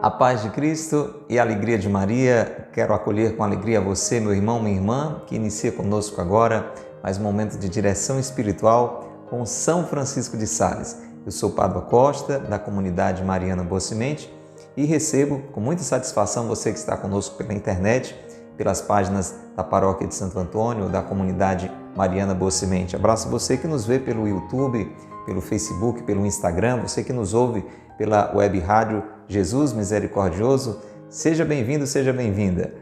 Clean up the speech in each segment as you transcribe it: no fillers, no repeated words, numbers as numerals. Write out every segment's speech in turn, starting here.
A paz de Cristo e a alegria de Maria. Quero acolher com alegria você, meu irmão, minha irmã, que inicia conosco agora mais um momento de direção espiritual com São Francisco de Sales. Eu sou Pádua Costa, da comunidade Mariana Boa Semente, e recebo com muita satisfação você que está conosco pela internet, pelas páginas da Paróquia de Santo Antônio, da comunidade Mariana Boa Semente. Abraço você que nos vê pelo YouTube, pelo Facebook, pelo Instagram, você que nos ouve pela web rádio Jesus Misericordioso. Seja bem-vindo, seja bem-vinda.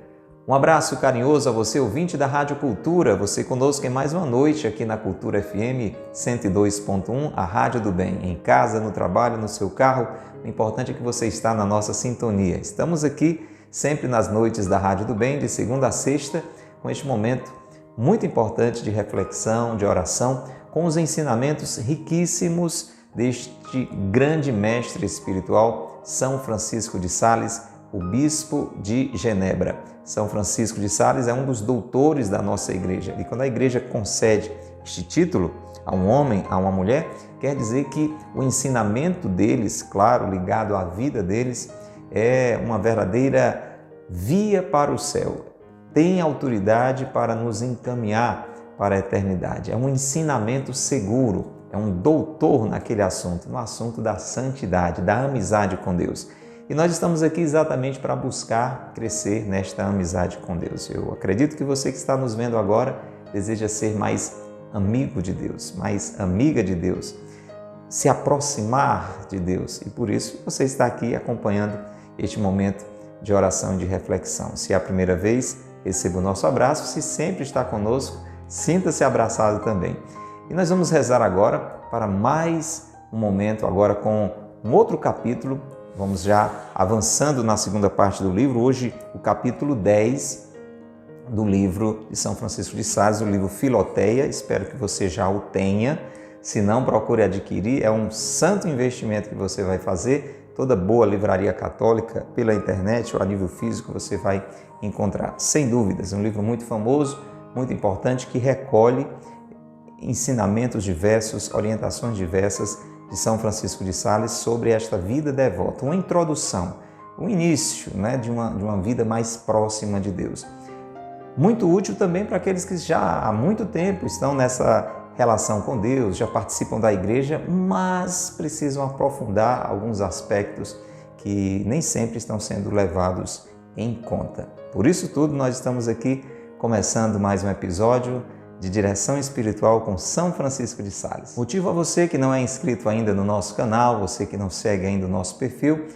Um abraço carinhoso a você, ouvinte da Rádio Cultura, você conosco em mais uma noite aqui na Cultura FM 102.1, a Rádio do Bem, em casa, no trabalho, no seu carro. O importante é que você está na nossa sintonia. Estamos aqui sempre nas noites da Rádio do Bem, de segunda a sexta, com este momento muito importante de reflexão, de oração, com os ensinamentos riquíssimos deste grande mestre espiritual, São Francisco de Sales, o bispo de Genebra. São Francisco de Sales é um dos doutores da nossa igreja. E quando a igreja concede este título a um homem, a uma mulher, quer dizer que o ensinamento deles, claro, ligado à vida deles, é uma verdadeira via para o céu. Tem autoridade para nos encaminhar para a eternidade. É um ensinamento seguro, é um doutor naquele assunto, no assunto da santidade, da amizade com Deus. E nós estamos aqui exatamente para buscar crescer nesta amizade com Deus. Eu acredito que você que está nos vendo agora deseja ser mais amigo de Deus, mais amiga de Deus, se aproximar de Deus. E por isso você está aqui acompanhando este momento de oração e de reflexão. Se é a primeira vez, receba o nosso abraço. Se sempre está conosco, sinta-se abraçado também. E nós vamos rezar agora para mais um momento, agora com um outro capítulo. Vamos já avançando na segunda parte do livro. Hoje, o capítulo 10 do livro de São Francisco de Sales, o livro Filoteia. Espero que você já o tenha. Se não, procure adquirir. É um santo investimento que você vai fazer. Toda boa livraria católica, pela internet ou a nível físico, você vai encontrar. Sem dúvidas, é um livro muito famoso, muito importante, que recolhe ensinamentos diversos, orientações diversas de São Francisco de Sales sobre esta vida devota, uma introdução, um início, de uma vida mais próxima de Deus. Muito útil também para aqueles que já há muito tempo estão nessa relação com Deus, já participam da igreja, mas precisam aprofundar alguns aspectos que nem sempre estão sendo levados em conta. Por isso tudo, nós estamos aqui começando mais um episódio de direção espiritual com São Francisco de Sales. Motivo a você que não é inscrito ainda no nosso canal, você que não segue ainda o nosso perfil,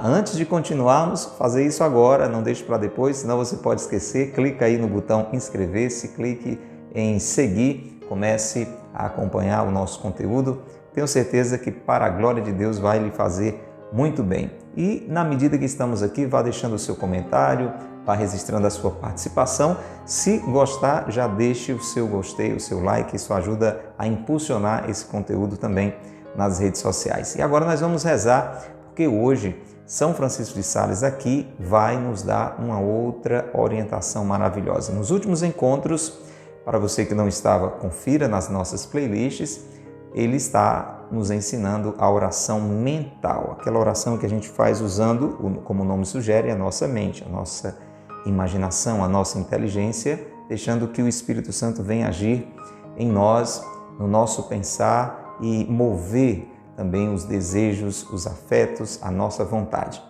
antes de continuarmos, fazer isso agora, não deixe para depois, senão você pode esquecer. Clica aí no botão inscrever-se, clique em seguir, comece a acompanhar o nosso conteúdo. Tenho certeza que para a glória de Deus vai lhe fazer muito bem. E na medida que estamos aqui, vá deixando o seu comentário, vá registrando a sua participação. Se gostar, já deixe o seu gostei, o seu like, isso ajuda a impulsionar esse conteúdo também nas redes sociais. E agora nós vamos rezar, porque hoje São Francisco de Sales aqui vai nos dar uma outra orientação maravilhosa. Nos últimos encontros, para você que não estava, confira nas nossas playlists, ele está nos ensinando a oração mental, aquela oração que a gente faz usando, como o nome sugere, a nossa mente, a nossa imaginação, a nossa inteligência, deixando que o Espírito Santo venha agir em nós, no nosso pensar e mover também os desejos, os afetos, a nossa vontade.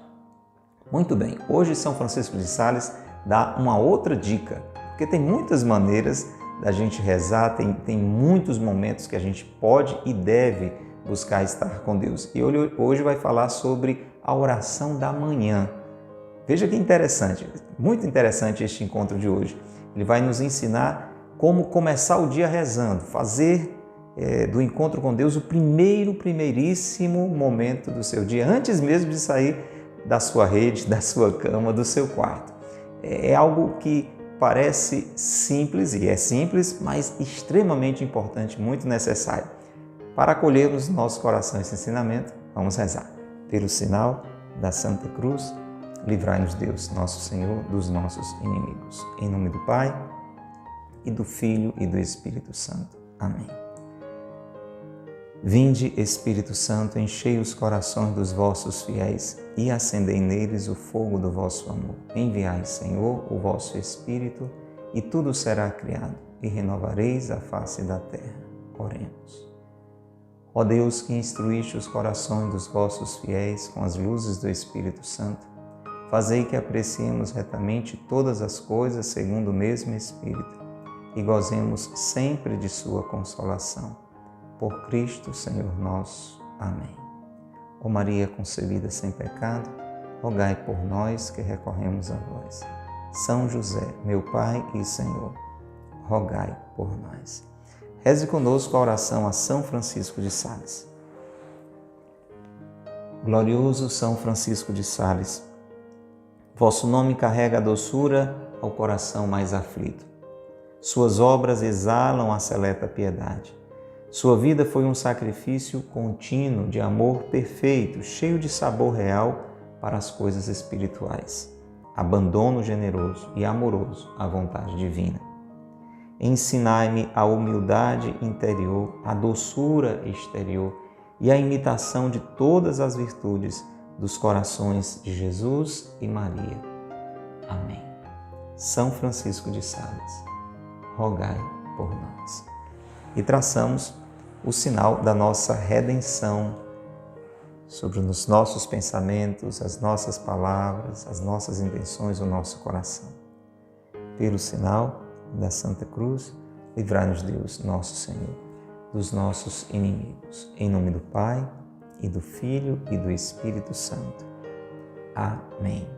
Muito bem, hoje São Francisco de Sales dá uma outra dica, porque tem muitas maneiras da gente rezar, tem muitos momentos que a gente pode e deve buscar estar com Deus. E hoje vai falar sobre a oração da manhã. Veja que interessante, muito interessante este encontro de hoje. Ele vai nos ensinar como começar o dia rezando, fazer do encontro com Deus o primeiríssimo momento do seu dia, antes mesmo de sair da sua rede, da sua cama, do seu quarto. É algo que parece simples, e é simples, mas extremamente importante, muito necessário. Para acolhermos no nosso coração esse ensinamento, vamos rezar. Pelo sinal da Santa Cruz, livrai-nos Deus, nosso Senhor, dos nossos inimigos. Em nome do Pai, e do Filho, e do Espírito Santo. Amém. Vinde, Espírito Santo, enchei os corações dos vossos fiéis e acendei neles o fogo do vosso amor. Enviai, Senhor, o vosso Espírito, e tudo será criado, e renovareis a face da terra. Oremos. Ó Deus, que instruíste os corações dos vossos fiéis com as luzes do Espírito Santo, fazei que apreciemos retamente todas as coisas segundo o mesmo Espírito e gozemos sempre de sua consolação. Por Cristo, Senhor nosso. Amém. Ó Maria concebida sem pecado, rogai por nós que recorremos a vós. São José, meu Pai e Senhor, rogai por nós. Reze conosco a oração a São Francisco de Sales. Glorioso São Francisco de Sales, vosso nome carrega a doçura ao coração mais aflito. Suas obras exalam a seleta piedade. Sua vida foi um sacrifício contínuo de amor perfeito, cheio de sabor real para as coisas espirituais. Abandono generoso e amoroso à vontade divina. Ensinai-me a humildade interior, a doçura exterior e a imitação de todas as virtudes dos corações de Jesus e Maria. Amém. São Francisco de Sales, rogai por nós. E traçamos o sinal da nossa redenção sobre os nossos pensamentos, as nossas palavras, as nossas intenções, o nosso coração. Pelo sinal da Santa Cruz, livrai-nos Deus, nosso Senhor, dos nossos inimigos. Em nome do Pai, e do Filho, e do Espírito Santo. Amém.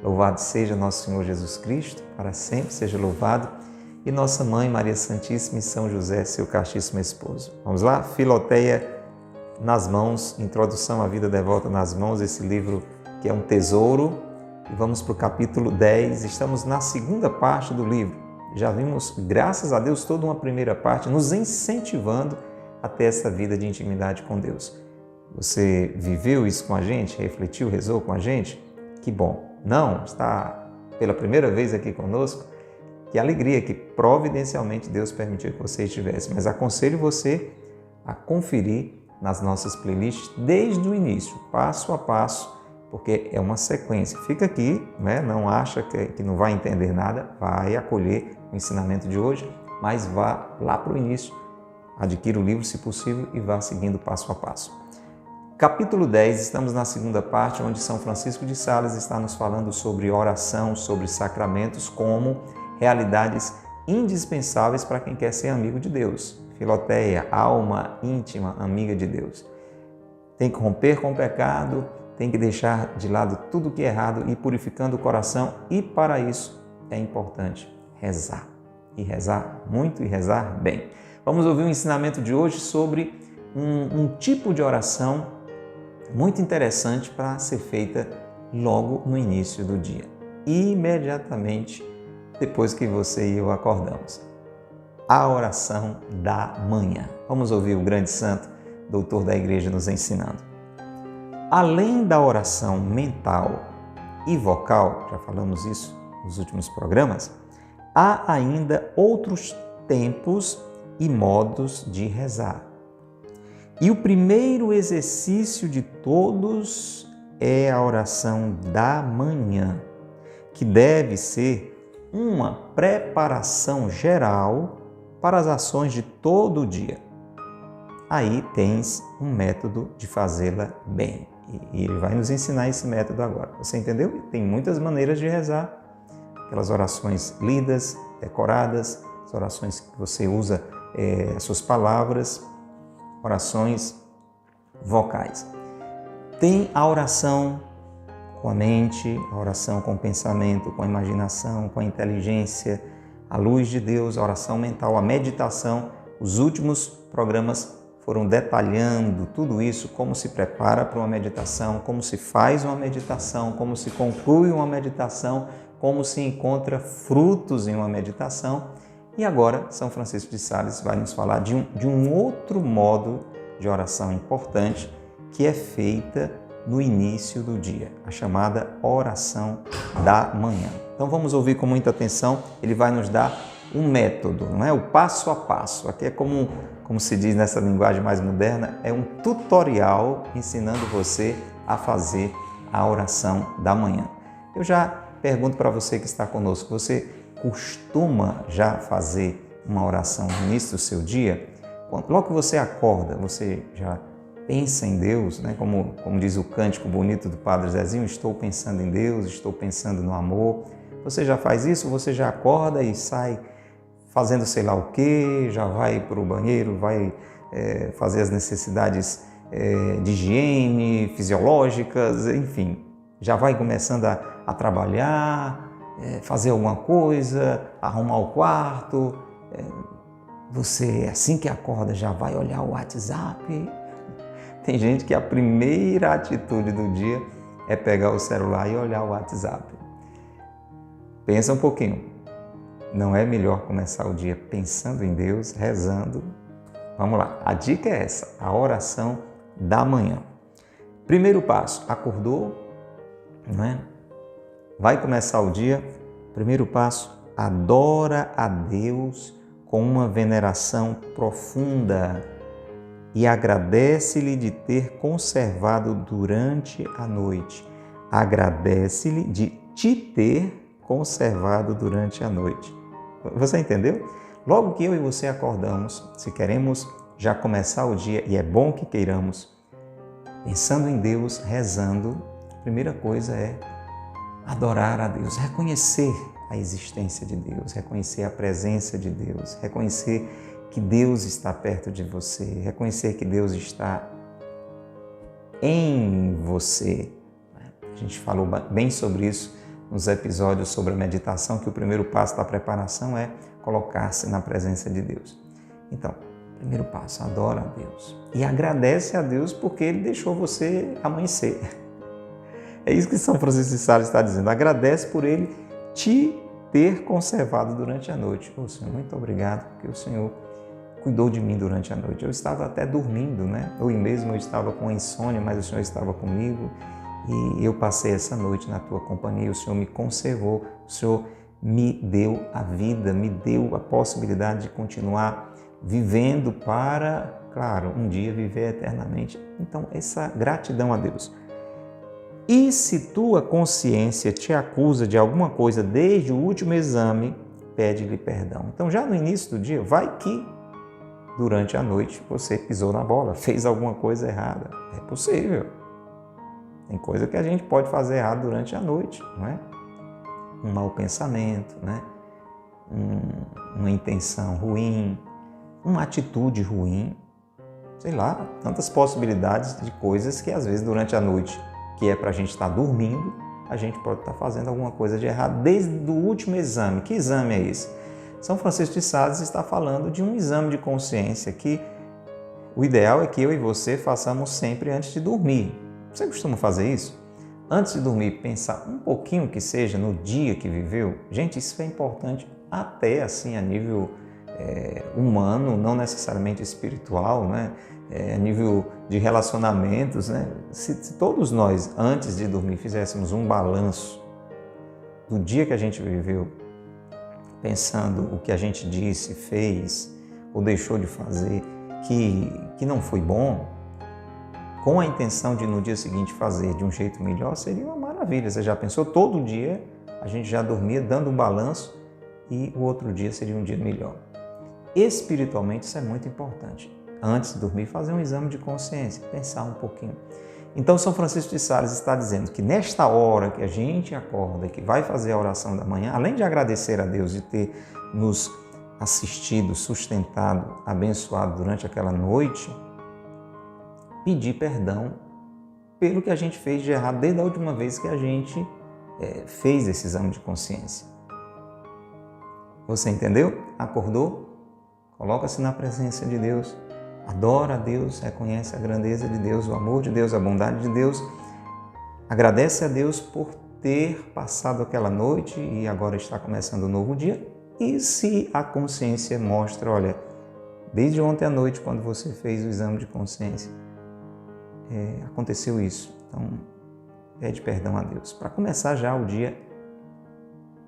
Louvado seja nosso Senhor Jesus Cristo, para sempre seja louvado, e nossa Mãe Maria Santíssima e São José, seu castíssimo esposo. Vamos lá? Filoteia nas mãos, Introdução à Vida Devota nas mãos, esse livro que é um tesouro. E vamos para o capítulo 10, estamos na segunda parte do livro. Já vimos, graças a Deus, toda uma primeira parte, nos incentivando a ter essa vida de intimidade com Deus. Você viveu isso com a gente? Refletiu, rezou com a gente? Que bom! Não? Está pela primeira vez aqui conosco? Que alegria que providencialmente Deus permitiu que você estivesse. Mas aconselho você a conferir nas nossas playlists desde o início, passo a passo, porque é uma sequência. Fica aqui, né? Não acha que não vai entender nada, vai acolher o ensinamento de hoje, mas vá lá para o início, adquira o livro se possível e vá seguindo passo a passo. Capítulo 10, estamos na segunda parte, onde São Francisco de Sales está nos falando sobre oração, sobre sacramentos como realidades indispensáveis para quem quer ser amigo de Deus. Filoteia, alma íntima, amiga de Deus. Tem que romper com o pecado, tem que deixar de lado tudo que é errado e purificando o coração, e para isso é importante rezar. E rezar muito e rezar bem. Vamos ouvir o ensinamento de hoje sobre um tipo de oração muito interessante para ser feita logo no início do dia, imediatamente depois que você e eu acordamos. A oração da manhã. Vamos ouvir o grande santo, doutor da Igreja, nos ensinando. Além da oração mental e vocal, já falamos isso nos últimos programas, há ainda outros tempos e modos de rezar. E o primeiro exercício de todos é a oração da manhã, que deve ser uma preparação geral para as ações de todo o dia. Aí tens um método de fazê-la bem. E ele vai nos ensinar esse método agora. Você entendeu? Tem muitas maneiras de rezar. Aquelas orações lidas, decoradas, as orações que você usa as suas palavras, orações vocais. Tem a oração com a mente, a oração com o pensamento, com a imaginação, com a inteligência, a luz de Deus, a oração mental, a meditação. Os últimos programas foram detalhando tudo isso, como se prepara para uma meditação, como se faz uma meditação, como se conclui uma meditação, como se encontra frutos em uma meditação. E agora, São Francisco de Sales vai nos falar de um outro modo de oração importante, que é feita no início do dia, a chamada oração da manhã. Então vamos ouvir com muita atenção, ele vai nos dar um método, não é? O passo a passo. Aqui é como se diz nessa linguagem mais moderna, é um tutorial ensinando você a fazer a oração da manhã. Eu já pergunto para você que está conosco, você costuma já fazer uma oração no início do seu dia? Logo que você acorda, você já pensa em Deus, né? Como diz o cântico bonito do Padre Zezinho, estou pensando em Deus, estou pensando no amor. Você já faz isso? Você já acorda e sai fazendo sei lá o quê, já vai para o banheiro, vai fazer as necessidades de higiene, fisiológicas, enfim, já vai começando a trabalhar, fazer alguma coisa, arrumar o quarto. Você, assim que acorda, já vai olhar o WhatsApp. Tem gente que a primeira atitude do dia é pegar o celular e olhar o WhatsApp. Pensa um pouquinho. Não é melhor começar o dia pensando em Deus, rezando? Vamos lá, a dica é essa, a oração da manhã. Primeiro passo, acordou, não é? Vai começar o dia. Primeiro passo, adora a Deus com uma veneração profunda e agradece-lhe de ter conservado durante a noite. Agradece-lhe de te ter conservado durante a noite. Você entendeu? Logo que eu e você acordamos, se queremos já começar o dia, e é bom que queiramos, pensando em Deus, rezando, a primeira coisa é adorar a Deus, reconhecer a existência de Deus, reconhecer a presença de Deus, reconhecer que Deus está perto de você, reconhecer que Deus está em você. A gente falou bem sobre isso nos episódios sobre a meditação, que o primeiro passo da preparação é colocar-se na presença de Deus. Então, primeiro passo, adora a Deus e agradece a Deus porque Ele deixou você amanhecer. É isso que São Francisco de Sales está dizendo, agradece por Ele te ter conservado durante a noite. Ô Senhor, muito obrigado porque o Senhor cuidou de mim durante a noite. Eu estava até dormindo, né? Eu mesmo estava com insônia, mas o Senhor estava comigo. E eu passei essa noite na tua companhia, o Senhor me conservou, o Senhor me deu a vida, me deu a possibilidade de continuar vivendo para, claro, um dia viver eternamente. Então, essa gratidão a Deus. E se tua consciência te acusa de alguma coisa desde o último exame, pede-lhe perdão. Então, já no início do dia, vai que durante a noite você pisou na bola, fez alguma coisa errada. É possível. Tem coisa que a gente pode fazer errado durante a noite, não é? Um mau pensamento, né? Uma intenção ruim, uma atitude ruim, sei lá, tantas possibilidades de coisas que às vezes durante a noite, que é para a gente estar dormindo, a gente pode estar fazendo alguma coisa de errado desde o último exame. Que exame é esse? São Francisco de Sales está falando de um exame de consciência que o ideal é que eu e você façamos sempre antes de dormir. Você costuma fazer isso? Antes de dormir, pensar um pouquinho que seja no dia que viveu? Gente, isso é importante até assim a nível humano, não necessariamente espiritual, né? A nível de relacionamentos, né? Se todos nós, antes de dormir, fizéssemos um balanço do dia que a gente viveu, pensando o que a gente disse, fez ou deixou de fazer, que não foi bom, com a intenção de no dia seguinte fazer de um jeito melhor, seria uma maravilha. Você já pensou? Todo dia a gente já dormia dando um balanço e o outro dia seria um dia melhor. Espiritualmente isso é muito importante. Antes de dormir, fazer um exame de consciência, pensar um pouquinho. Então São Francisco de Sales está dizendo que nesta hora que a gente acorda, que vai fazer a oração da manhã, além de agradecer a Deus de ter nos assistido, sustentado, abençoado durante aquela noite, pedir perdão pelo que a gente fez de errado desde a última vez que a gente fez esse exame de consciência. Você entendeu? Acordou? Coloca-se na presença de Deus, adora a Deus, reconhece a grandeza de Deus, o amor de Deus, a bondade de Deus, agradece a Deus por ter passado aquela noite e agora está começando um novo dia. E se a consciência mostra, olha, desde ontem à noite, quando você fez o exame de consciência, aconteceu isso. Então, pede perdão a Deus. Para começar já o dia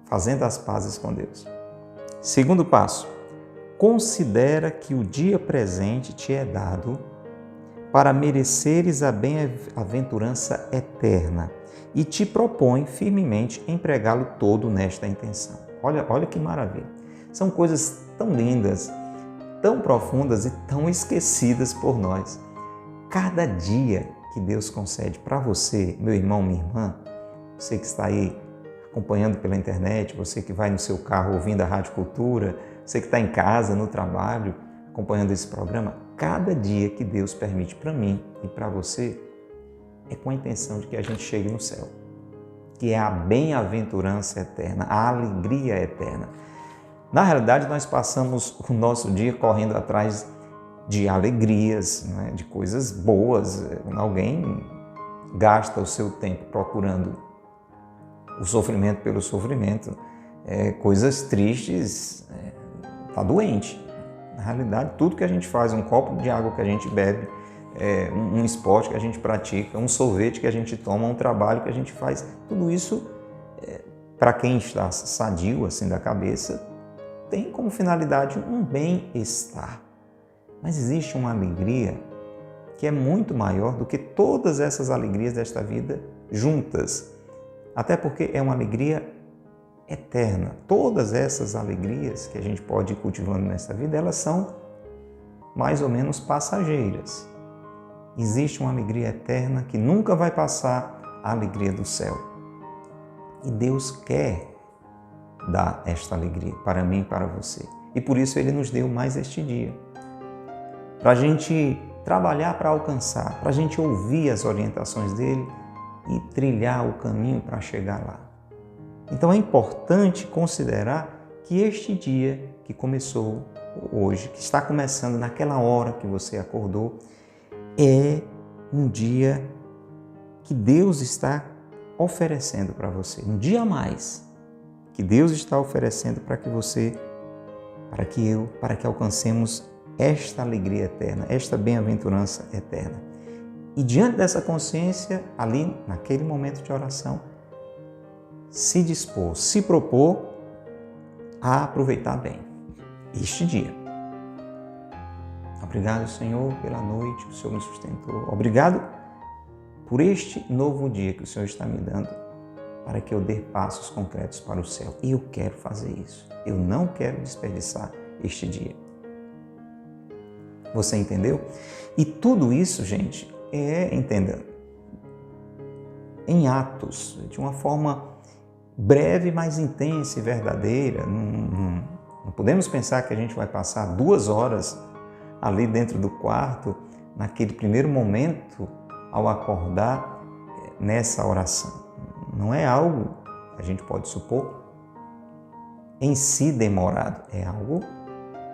fazendo as pazes com Deus. Segundo passo, considera que o dia presente te é dado para mereceres a bem-aventurança eterna e te propõe firmemente empregá-lo todo nesta intenção. Olha que maravilha. São coisas tão lindas, tão profundas e tão esquecidas por nós. Cada dia que Deus concede para você, meu irmão, minha irmã, você que está aí acompanhando pela internet, você que vai no seu carro ouvindo a Rádio Cultura, você que está em casa, no trabalho, acompanhando esse programa, cada dia que Deus permite para mim e para você é com a intenção de que a gente chegue no céu, que é a bem-aventurança eterna, a alegria eterna. Na realidade, nós passamos o nosso dia correndo atrás de alegrias, né, de coisas boas. Alguém gasta o seu tempo procurando o sofrimento pelo sofrimento, coisas tristes, está doente. Na realidade, tudo que a gente faz, um copo de água que a gente bebe, um esporte que a gente pratica, um sorvete que a gente toma, um trabalho que a gente faz, tudo isso, para quem está sadio assim da cabeça, tem como finalidade um bem-estar. Mas existe uma alegria que é muito maior do que todas essas alegrias desta vida juntas. Até porque é uma alegria eterna. Todas essas alegrias que a gente pode ir cultivando nessa vida, elas são mais ou menos passageiras. Existe uma alegria eterna que nunca vai passar, a alegria do céu. E Deus quer dar esta alegria para mim e para você. E por isso Ele nos deu mais este dia. Para a gente trabalhar para alcançar, para a gente ouvir as orientações dEle e trilhar o caminho para chegar lá. Então é importante considerar que este dia que começou hoje, que está começando naquela hora que você acordou, é um dia que Deus está oferecendo para você, um dia a mais que Deus está oferecendo para que você, para que alcancemos esta alegria eterna, esta bem-aventurança eterna. E diante dessa consciência, ali naquele momento de oração, se dispor, se propor a aproveitar bem este dia. Obrigado, Senhor, pela noite que o Senhor me sustentou. Obrigado por este novo dia que o Senhor está me dando para que eu dê passos concretos para o céu. E eu quero fazer isso. Eu não quero desperdiçar este dia. Você entendeu? E tudo isso, gente, entenda, em atos, de uma forma breve, mas intensa e verdadeira. Não podemos pensar que a gente vai passar 2 horas ali dentro do quarto, naquele primeiro momento, ao acordar, nessa oração. Não é algo, a gente pode supor, em si demorado. É algo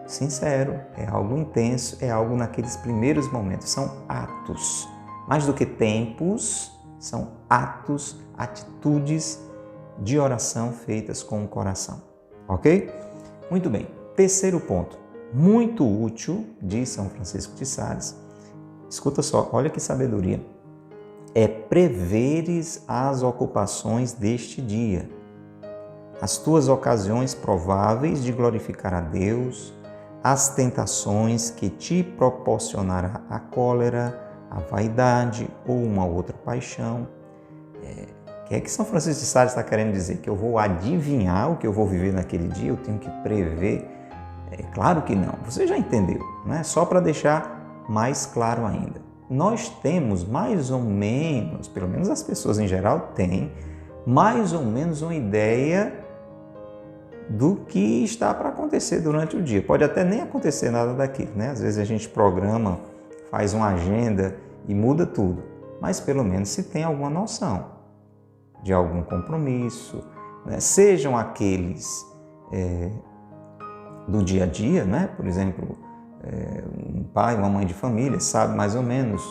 sincero, é algo intenso, é algo naqueles primeiros momentos. São atos. Mais do que tempos, são atos, atitudes de oração feitas com o coração. Ok? Muito bem. Terceiro ponto, muito útil, diz São Francisco de Sales. Escuta só, olha que sabedoria. É preveres as ocupações deste dia, as tuas ocasiões prováveis de glorificar a Deus, as tentações que te proporcionará a cólera, a vaidade ou uma outra paixão. O que é que São Francisco de Sales está querendo dizer? Que eu vou adivinhar o que eu vou viver naquele dia? Eu tenho que prever? Claro que não. Você já entendeu, não é? Só para deixar mais claro ainda. Nós temos mais ou menos, pelo menos as pessoas em geral têm, mais ou menos uma ideia do que está para acontecer durante o dia. Pode até nem acontecer nada daquilo, né? Às vezes a gente programa, faz uma agenda e muda tudo, mas pelo menos se tem alguma noção de algum compromisso, né? Sejam aqueles do dia a dia, né? Por exemplo, um pai, uma mãe de família sabe mais ou menos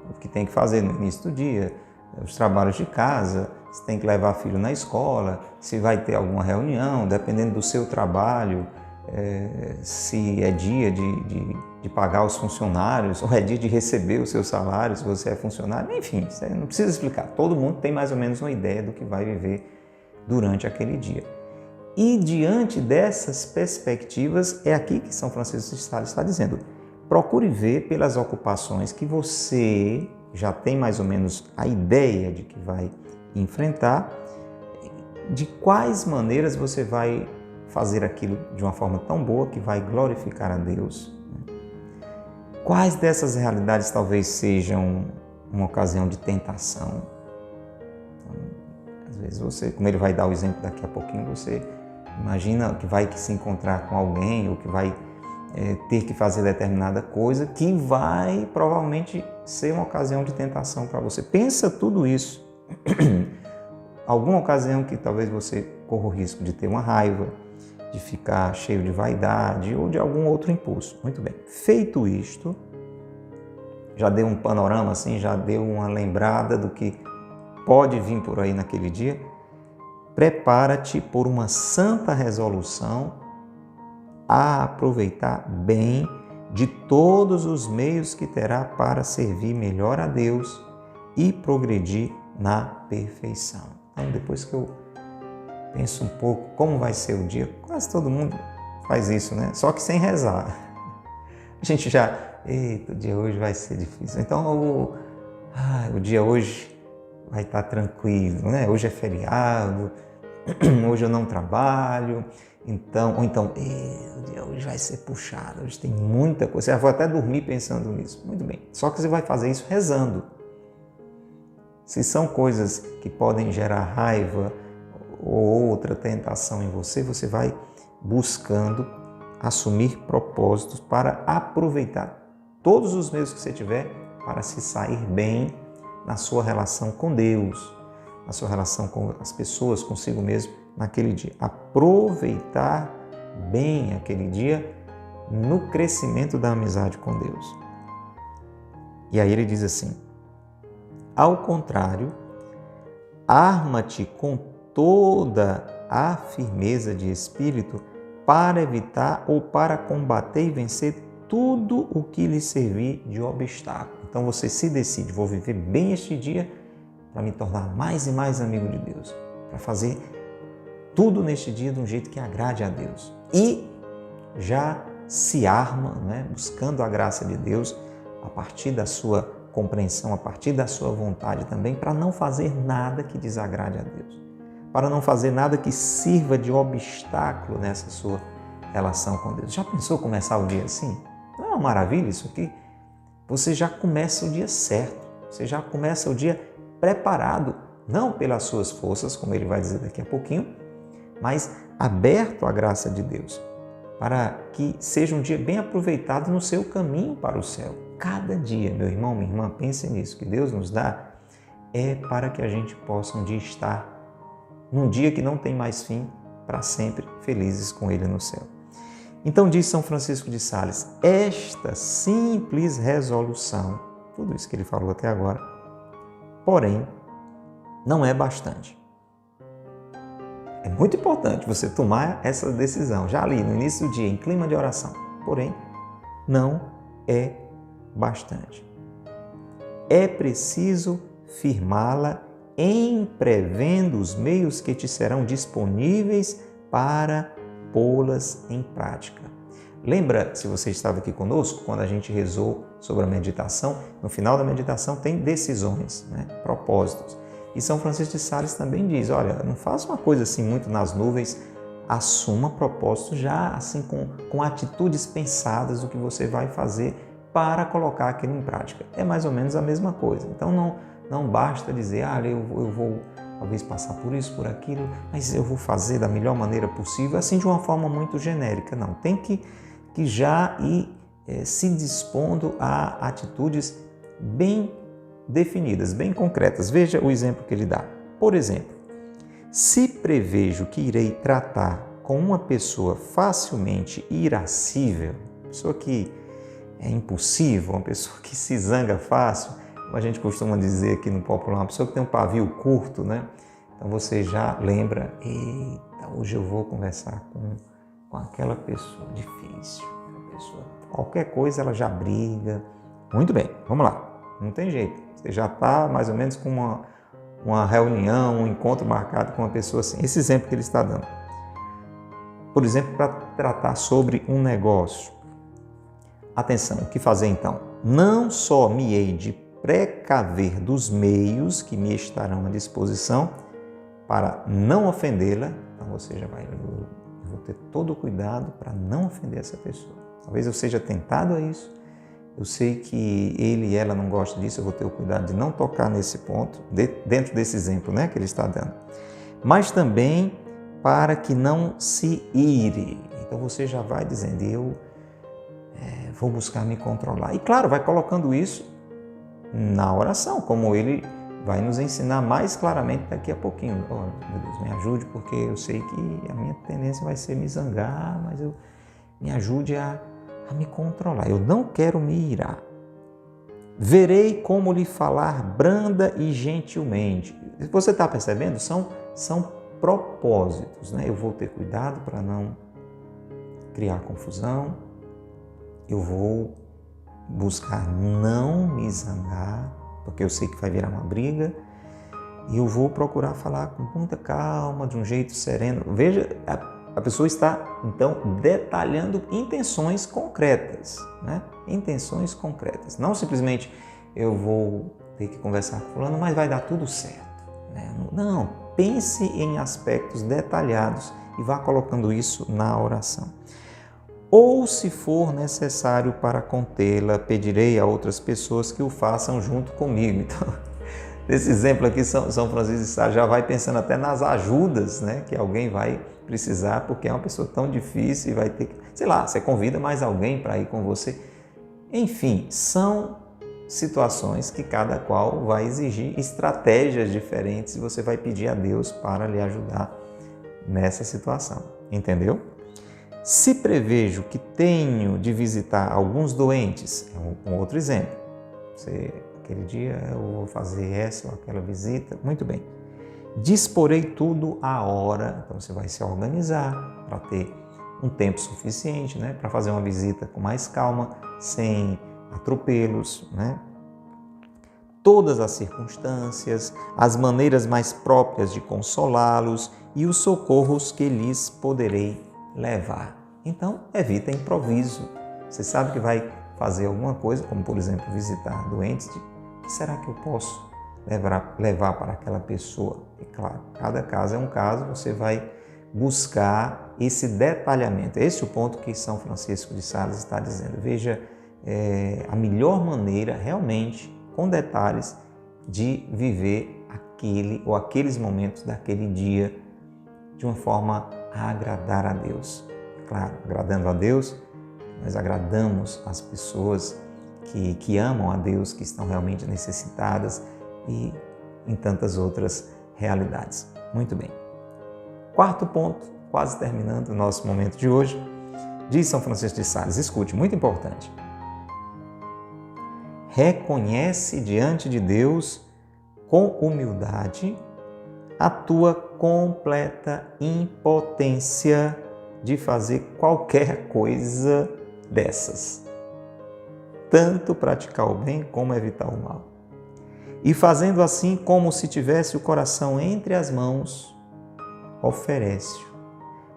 o que tem que fazer no início do dia, os trabalhos de casa, se tem que levar filho na escola, se vai ter alguma reunião, dependendo do seu trabalho, se é dia de pagar os funcionários ou é dia de receber o seu salário, se você é funcionário, enfim, isso aí não precisa explicar. Todo mundo tem mais ou menos uma ideia do que vai viver durante aquele dia. E diante dessas perspectivas, é aqui que São Francisco de Sales está dizendo: procure ver pelas ocupações que você já tem mais ou menos a ideia de que vai enfrentar, de quais maneiras você vai fazer aquilo de uma forma tão boa que vai glorificar a Deus. Quais dessas realidades talvez sejam uma ocasião de tentação? Então, às vezes você, como ele vai dar o exemplo daqui a pouquinho, você imagina que vai se encontrar com alguém ou que vai ter que fazer determinada coisa que vai provavelmente ser uma ocasião de tentação para você. Pensa tudo isso. Alguma ocasião que talvez você corra o risco de ter uma raiva, de ficar cheio de vaidade ou de algum outro impulso. Muito bem. Feito isto, já deu um panorama assim, já deu uma lembrada do que pode vir por aí naquele dia. Prepara-te por uma santa resolução a aproveitar bem de todos os meios que terá para servir melhor a Deus e progredir na perfeição. Então, depois que eu penso um pouco como vai ser o dia, quase todo mundo faz isso, né? Só que sem rezar. A gente já, eita, o dia hoje vai ser difícil. Então, o dia hoje vai estar tranquilo, né? Hoje é feriado, hoje eu não trabalho, ou então, o dia hoje vai ser puxado, hoje tem muita coisa. Você já vai até dormir pensando nisso. Muito bem. Só que você vai fazer isso rezando. Se são coisas que podem gerar raiva ou outra tentação em você, você vai buscando assumir propósitos para aproveitar todos os meios que você tiver para se sair bem na sua relação com Deus, na sua relação com as pessoas, consigo mesmo, naquele dia. Aproveitar bem aquele dia no crescimento da amizade com Deus. E aí ele diz assim: ao contrário, arma-te com toda a firmeza de espírito para evitar ou para combater e vencer tudo o que lhe servir de obstáculo. Então você se decide: vou viver bem este dia para me tornar mais e mais amigo de Deus, para fazer tudo neste dia de um jeito que agrade a Deus. E já se arma, né, buscando a graça de Deus a partir da sua compreensão, a partir da sua vontade também, para não fazer nada que desagrade a Deus, para não fazer nada que sirva de obstáculo nessa sua relação com Deus. Já pensou começar o dia assim? Não é uma maravilha isso aqui? Você já começa o dia certo, você já começa o dia preparado, não pelas suas forças, como ele vai dizer daqui a pouquinho, mas aberto à graça de Deus, para que seja um dia bem aproveitado no seu caminho para o céu. Cada dia, meu irmão, minha irmã, pense nisso, que Deus nos dá é para que a gente possa um dia estar num dia que não tem mais fim, para sempre felizes com Ele no céu. Então diz São Francisco de Sales: esta simples resolução, tudo isso que ele falou até agora, porém, não é bastante. É muito importante você tomar essa decisão, já ali no início do dia, em clima de oração. Porém, não é bastante. É preciso firmá-la em prevendo os meios que te serão disponíveis para pô-las em prática. Lembra, se você estava aqui conosco, quando a gente rezou sobre a meditação, no final da meditação tem decisões, né? Propósitos. E São Francisco de Sales também diz: olha, não faça uma coisa assim muito nas nuvens, assuma propósitos já assim com atitudes pensadas do que você vai fazer para colocar aquilo em prática. É mais ou menos a mesma coisa. Então não basta dizer: eu vou talvez passar por isso, por aquilo, mas eu vou fazer da melhor maneira possível, assim de uma forma muito genérica. Não, tem que já ir se dispondo a atitudes bem definidas, bem concretas. Veja o exemplo que ele dá. Por exemplo, se prevejo que irei tratar com uma pessoa facilmente irascível, pessoa que é impulsiva, uma pessoa que se zanga fácil, como a gente costuma dizer aqui no popular, uma pessoa que tem um pavio curto, né? Então você já lembra: eita, hoje eu vou conversar com aquela pessoa difícil, qualquer coisa ela já briga. Muito bem, vamos lá, não tem jeito. Você já está mais ou menos com uma reunião, um encontro marcado com uma pessoa assim. Esse exemplo que ele está dando. Por exemplo, para tratar sobre um negócio. Atenção, o que fazer então? Não só me hei de precaver dos meios que me estarão à disposição para não ofendê-la. Então você já vai, eu vou ter todo o cuidado para não ofender essa pessoa. Talvez eu seja tentado a isso. Eu sei que ele e ela não gostam disso, eu vou ter o cuidado de não tocar nesse ponto, dentro desse exemplo, né, que ele está dando. Mas também para que não se ire. Então você já vai dizendo, eu vou buscar me controlar. E claro, vai colocando isso na oração, como ele vai nos ensinar mais claramente daqui a pouquinho. Oh, meu Deus, me ajude, porque eu sei que a minha tendência vai ser me zangar, mas me ajude a me controlar. Eu não quero me irar. Verei como lhe falar branda e gentilmente. Você está percebendo? São propósitos, né? Eu vou ter cuidado para não criar confusão. Eu vou buscar não me zangar, porque eu sei que vai virar uma briga. E eu vou procurar falar com muita calma, de um jeito sereno. Veja, a pessoa está, então, detalhando intenções concretas, né? Intenções concretas. Não simplesmente eu vou ter que conversar com fulano, mas vai dar tudo certo, né? Não, pense em aspectos detalhados e vá colocando isso na oração. Ou, se for necessário para contê-la, pedirei a outras pessoas que o façam junto comigo. Então, nesse exemplo aqui, São Francisco de Sales já vai pensando até nas ajudas, né, que alguém vai precisar, porque é uma pessoa tão difícil e vai ter que, sei lá, você convida mais alguém para ir com você. Enfim, são situações que cada qual vai exigir estratégias diferentes e você vai pedir a Deus para lhe ajudar nessa situação. Entendeu? Se prevejo que tenho de visitar alguns doentes, é um outro exemplo. Aquele dia eu vou fazer essa ou aquela visita, muito bem. Disporei tudo à hora, então você vai se organizar para ter um tempo suficiente, né, para fazer uma visita com mais calma, sem atropelos, né? Todas as circunstâncias, as maneiras mais próprias de consolá-los e os socorros que lhes poderei levar. Então, evita improviso. Você sabe que vai fazer alguma coisa, como por exemplo visitar doentes, o que será que eu posso levar para aquela pessoa? E claro, cada caso é um caso, você vai buscar esse detalhamento. Esse é o ponto que São Francisco de Sales está dizendo. Veja, a melhor maneira realmente, com detalhes, de viver aquele ou aqueles momentos daquele dia de uma forma a agradar a Deus. Claro, agradando a Deus, nós agradamos as pessoas que amam a Deus, que estão realmente necessitadas e em tantas outras realidades. Muito bem. Quarto ponto, quase terminando o nosso momento de hoje, diz São Francisco de Sales, escute, muito importante. Reconhece diante de Deus com humildade a tua completa impotência de fazer qualquer coisa dessas, tanto praticar o bem como evitar o mal. E fazendo assim como se tivesse o coração entre as mãos, oferece-o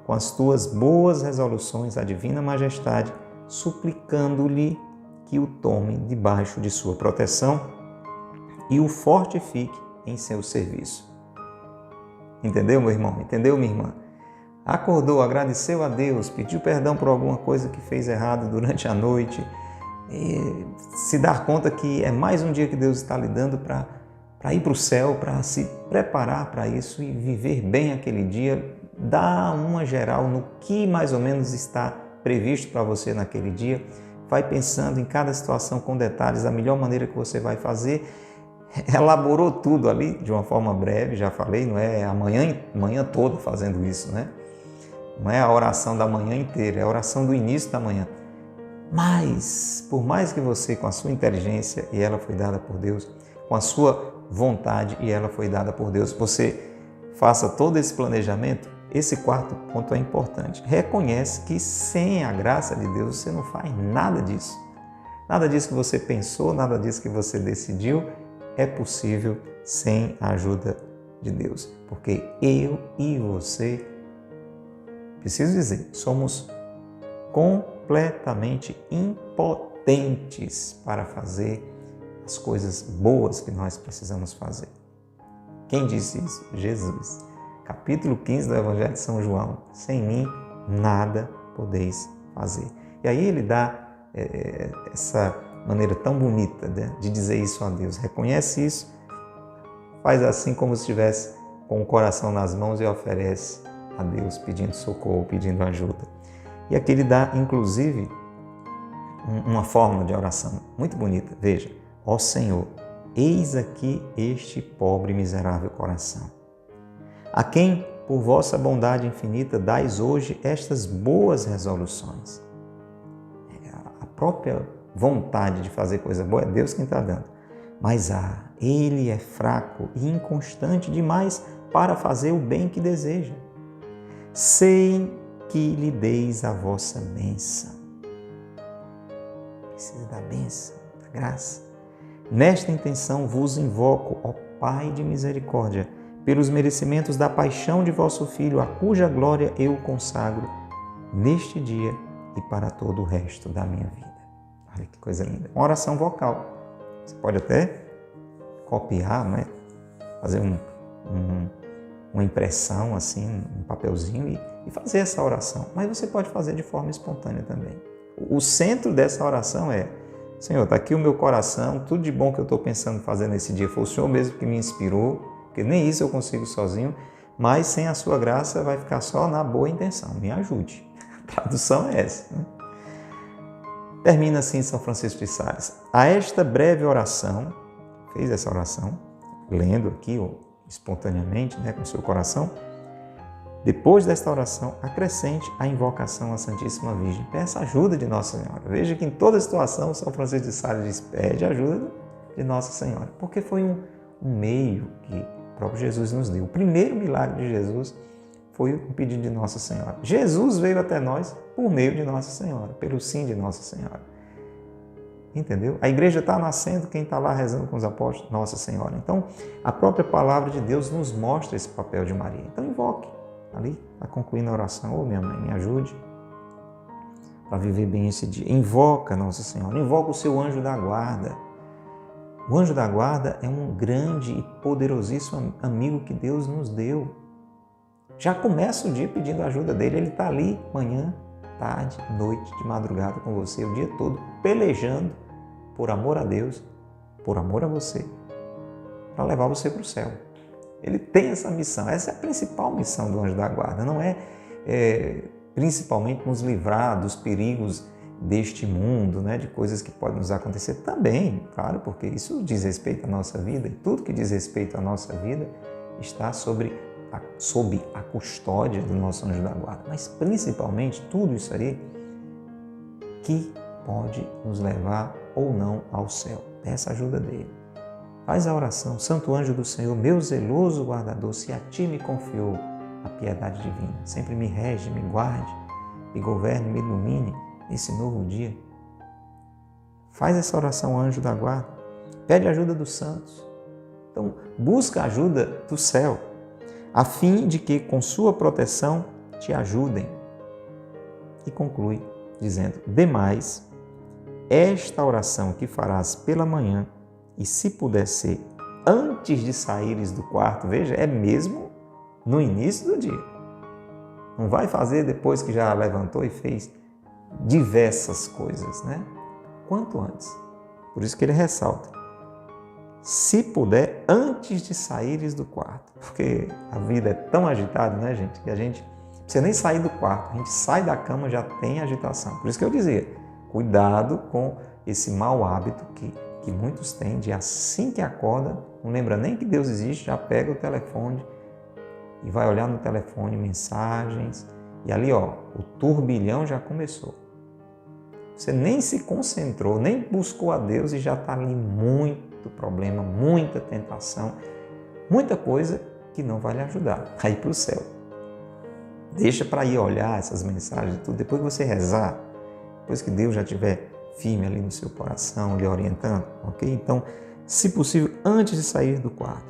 com as tuas boas resoluções à Divina Majestade, suplicando-lhe que o tome debaixo de sua proteção e o fortifique em seu serviço. Entendeu, meu irmão? Entendeu, minha irmã? Acordou, agradeceu a Deus, pediu perdão por alguma coisa que fez errado durante a noite, e se dar conta que é mais um dia que Deus está lhe dando para ir para o céu, para se preparar para isso e viver bem aquele dia, dá uma geral no que mais ou menos está previsto para você naquele dia, vai pensando em cada situação com detalhes, da melhor maneira que você vai fazer, elaborou tudo ali de uma forma breve, já falei, não é a manhã toda fazendo isso, né? Não é a oração da manhã inteira, é a oração do início da manhã. Mas, por mais que você, com a sua inteligência, e ela foi dada por Deus, com a sua vontade, e ela foi dada por Deus, você faça todo esse planejamento, esse quarto ponto é importante. Reconhece que sem a graça de Deus você não faz nada disso. Nada disso que você pensou, nada disso que você decidiu, é possível sem a ajuda de Deus. Porque eu e você preciso dizer, somos completamente impotentes para fazer as coisas boas que nós precisamos fazer. Quem disse isso? Jesus. Capítulo 15 do Evangelho de São João. Sem mim, nada podeis fazer. E aí ele dá essa maneira tão bonita, né, de dizer isso a Deus. Reconhece isso, faz assim como se estivesse com o coração nas mãos e oferece a Deus pedindo socorro, pedindo ajuda. E aqui ele dá, inclusive, uma forma de oração muito bonita. Veja, ó Senhor, eis aqui este pobre e miserável coração, a quem, por vossa bondade infinita, dais hoje estas boas resoluções. A própria vontade de fazer coisa boa é Deus quem está dando. Mas ele é fraco e inconstante demais para fazer o bem que deseja. Sei que lhe deis a vossa bênção. Precisa da bênção, da graça. Nesta intenção vos invoco, ó Pai de misericórdia, pelos merecimentos da paixão de vosso Filho, a cuja glória eu consagro neste dia e para todo o resto da minha vida. Olha que coisa linda. Uma oração vocal. Você pode até copiar, não é? Fazer uma impressão assim, um papelzinho e fazer essa oração. Mas você pode fazer de forma espontânea também. O centro dessa oração é: Senhor, está aqui o meu coração, tudo de bom que eu estou pensando fazer nesse dia foi o Senhor mesmo que me inspirou, porque nem isso eu consigo sozinho, mas sem a sua graça vai ficar só na boa intenção. Me ajude. A tradução é essa, né? Termina assim São Francisco de Sales. A esta breve oração, fez essa oração, lendo aqui espontaneamente, né, com o seu coração. Depois desta oração, acrescente a invocação à Santíssima Virgem. Peça ajuda de Nossa Senhora. Veja que em toda situação São Francisco de Sales diz: pede ajuda de Nossa Senhora. Porque foi um meio que o próprio Jesus nos deu. O primeiro milagre de Jesus foi o pedido de Nossa Senhora. Jesus veio até nós por meio de Nossa Senhora, pelo sim de Nossa Senhora. Entendeu? A igreja está nascendo, quem está lá rezando com os apóstolos? Nossa Senhora. Então, a própria palavra de Deus nos mostra esse papel de Maria. Então, invoque. Ali, está concluindo a oração. Minha mãe, me ajude para viver bem esse dia. Invoca Nossa Senhora. Invoca o seu anjo da guarda. O anjo da guarda é um grande e poderosíssimo amigo que Deus nos deu. Já começa o dia pedindo ajuda dele. Ele está ali manhã, tarde, noite, de madrugada com você, o dia todo, pelejando por amor a Deus, por amor a você, para levar você para o céu. Ele tem essa missão. Essa é a principal missão do anjo da guarda. Não é principalmente nos livrar dos perigos deste mundo, né, de coisas que podem nos acontecer também, claro, porque isso diz respeito à nossa vida, e tudo que diz respeito à nossa vida está sob a custódia do nosso anjo da guarda. Mas principalmente tudo isso aí que pode nos levar ou não ao céu. Peça a ajuda dele. Faz a oração: Santo anjo do Senhor, meu zeloso guardador, se a ti me confiou a piedade divina, sempre me rege, me guarde, me governe, me ilumine nesse novo dia. Faz essa oração, anjo da guarda. Pede ajuda dos santos. Então, busca a ajuda do céu, a fim de que, com sua proteção, te ajudem. E conclui dizendo: demais, esta oração que farás pela manhã, e se puder ser antes de saíres do quarto, veja, é mesmo no início do dia. Não vai fazer depois que já levantou e fez diversas coisas, né? Quanto antes. Por isso que ele ressalta: se puder, antes de saíres do quarto. Porque a vida é tão agitada, né, gente? Que a gente não precisa nem sair do quarto. A gente sai da cama, já tem agitação. Por isso que eu dizia, cuidado com esse mau hábito que muitos têm de, assim que acorda, não lembra nem que Deus existe, já pega o telefone e vai olhar no telefone mensagens. E ali, ó, o turbilhão já começou. Você nem se concentrou, nem buscou a Deus e já está ali muito problema, muita tentação, muita coisa que não vai lhe ajudar a ir para o céu. Deixa para ir olhar essas mensagens e tudo, depois que você rezar, depois que Deus já estiver firme ali no seu coração, lhe orientando, ok? Então, se possível, antes de sair do quarto.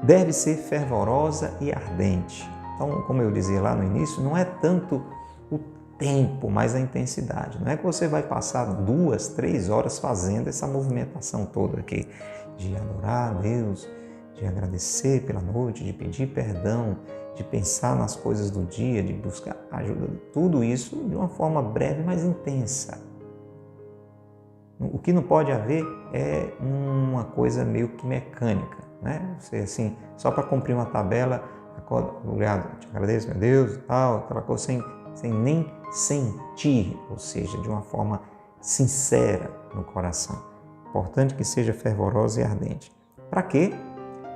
Deve ser fervorosa e ardente. Então, como eu dizia lá no início, não é tanto o tempo, mas a intensidade. Não é que você vai passar 2, 3 horas fazendo essa movimentação toda aqui, de adorar a Deus, de agradecer pela noite, de pedir perdão, de pensar nas coisas do dia, de buscar ajuda. Tudo isso de uma forma breve, mas intensa. O que não pode haver é uma coisa meio que mecânica, né? Você assim, só para cumprir uma tabela, acorda, obrigado, te agradeço, meu Deus, tal, aquela coisa sem nem sentir, ou seja, de uma forma sincera no coração. Importante que seja fervorosa e ardente. Para quê?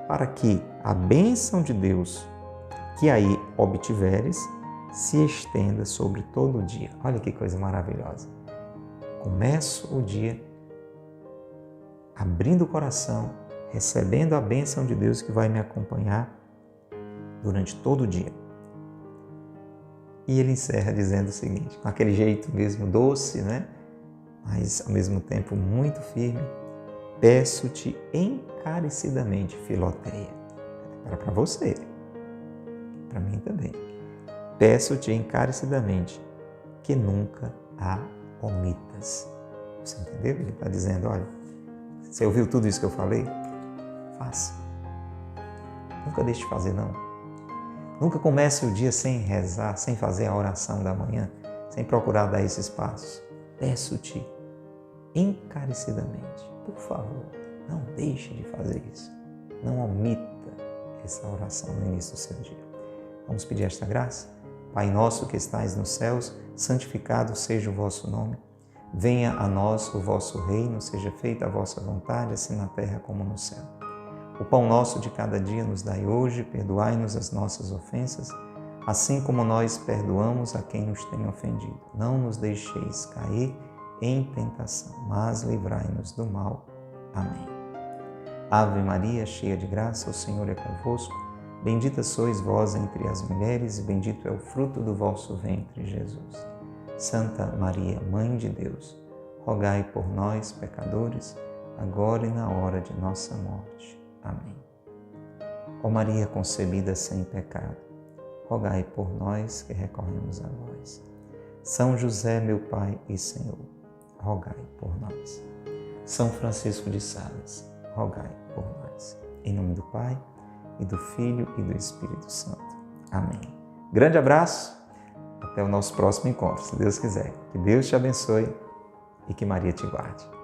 Para que a bênção de Deus que aí obtiveres se estenda sobre todo o dia. Olha que coisa maravilhosa. Começo o dia abrindo o coração, recebendo a bênção de Deus que vai me acompanhar durante todo o dia. E ele encerra dizendo o seguinte, com aquele jeito mesmo doce, né? Mas ao mesmo tempo muito firme. Peço-te encarecidamente, Filoteia. Para você, para mim também. Peço-te encarecidamente que nunca a omitas. Você entendeu? Ele está dizendo, olha, você ouviu tudo isso que eu falei? Faça. Nunca deixe de fazer, não. Nunca comece o dia sem rezar, sem fazer a oração da manhã, sem procurar dar esses passos. Peço-te encarecidamente, por favor, não deixe de fazer isso. Não omita essa oração no início do seu dia. Vamos pedir esta graça? Pai nosso que estais nos céus, santificado seja o vosso nome. Venha a nós o vosso reino, seja feita a vossa vontade, assim na terra como no céu. O pão nosso de cada dia nos dai hoje, perdoai-nos as nossas ofensas, assim como nós perdoamos a quem nos tem ofendido. Não nos deixeis cair em tentação, mas livrai-nos do mal. Amém. Ave Maria, cheia de graça, o Senhor é convosco. Bendita sois vós entre as mulheres e bendito é o fruto do vosso ventre, Jesus. Santa Maria, Mãe de Deus, rogai por nós, pecadores, agora e na hora de nossa morte. Amém. Ó Maria concebida sem pecado, rogai por nós que recorremos a vós. São José, meu Pai e Senhor, rogai por nós. São Francisco de Sales, rogai por nós. Em nome do Pai, e do Filho e do Espírito Santo. Amém. Grande abraço, até o nosso próximo encontro, se Deus quiser. Que Deus te abençoe e que Maria te guarde.